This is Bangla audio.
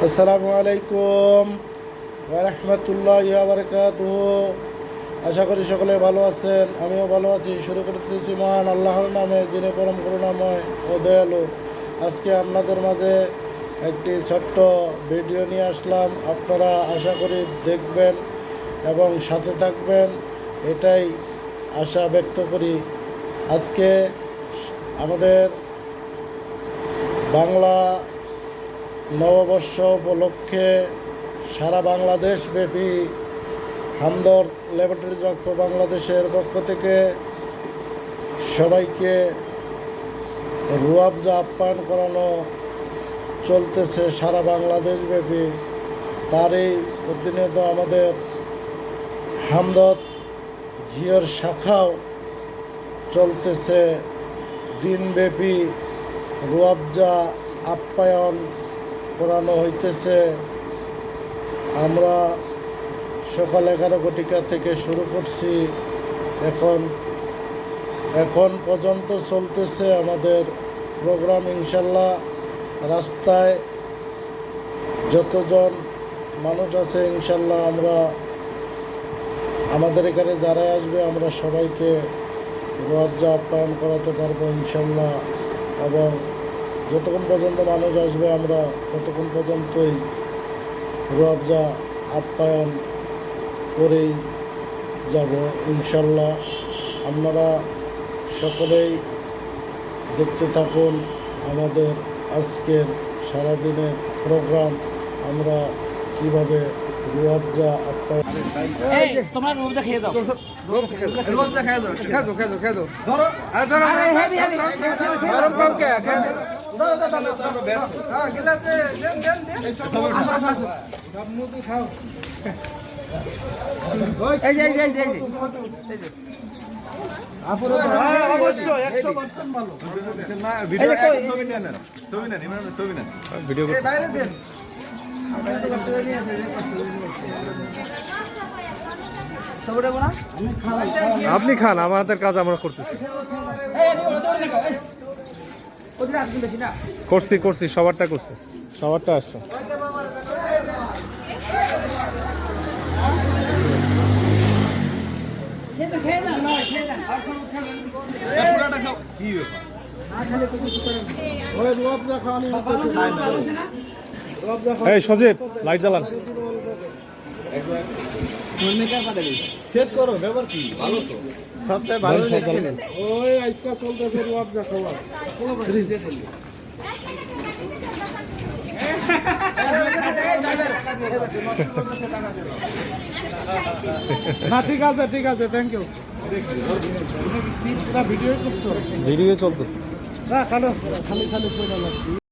আসসালামু আলাইকুম ওয়া রাহমাতুল্লাহি ওয়া বারাকাতুহু। আশা করি সকলে ভালো আছেন, আমিও ভালো আছি। শুরু করতেছি মহান আল্লাহর নামে, যিনি পরম করুণাময় ও দয়ালু। আজকে আপনাদের মাঝে একটি ছোট্ট ভিডিও নিয়ে আসলাম। আপনারা আশা করি দেখবেন এবং সাথে থাকবেন, এটাই আশা ব্যক্ত করি। আজকে আমাদের বাংলা নববর্ষ উপলক্ষে সারা বাংলাদেশ ব্যাপী হামদর্দ ল্যাবরেটরিজ অফ বাংলাদেশের পক্ষ থেকে সবাইকে রুয়াবজা আপ্যায়ন করানো চলতেছে সারা বাংলাদেশ ব্যাপী। তারই প্রতিনিয়ত আমাদের হামদর্দ জিওর শাখাও চলতেছে দিনব্যাপী রুয়াবজা আপ্যায়ন করানো হইতেছে। আমরা সকাল 11 ঘটিকা থেকে শুরু করছি, এখন পর্যন্ত চলতেছে আমাদের প্রোগ্রাম। ইনশাল্লাহ রাস্তায় যতজন মানুষ আছে ইনশাল্লাহ আমরা আমাদের এখানে যারাই আসবে আমরা সবাইকে রুয়াবজা আপ্যায়ন করাতে পারবো ইনশাল্লাহ। এবং যতক্ষণ পর্যন্ত মানুষ আসবে আমরা ততক্ষণ পর্যন্তই রুয়াবজা আপ্যায়ন করেই যাব ইনশাল্লাহ। আপনারা সকলেই দেখতে থাকুন আমাদের আজকের সারাদিনের প্রোগ্রাম, আমরা কিভাবে রুয়াবজা আপ্যায়ন। তোমরা রুয়াবজা খেয়ে দাও, রুয়াবজা খেয়ে দাও, খেয়ে দাও ধরো, আরে ধরো গরম পাও কে খেয়ে গিলাসে দেন সব মুদি খাও। এই যে আপুরা অবশ্যই 100% ভালো ভিডিও ছবি নেন ইমরান ছবি নেন ভিডিও বাইরে দেন। আপনি খান, আমাদের কাজ আমরা করতেছি। করছি সবারটা করছি, সবারটা আসছে। এই সজিব লাইট জ্বালান। শেষ করো, ব্যাপার কি ভালো তো সবটাই ভালো জ্বালান। ওই আজকে চলতেছে রুয়াবজা খাওয়া। না ঠিক আছে থ্যাংক ইউ। ভিডিও করছো? ভিডিও চলতেছে। খালি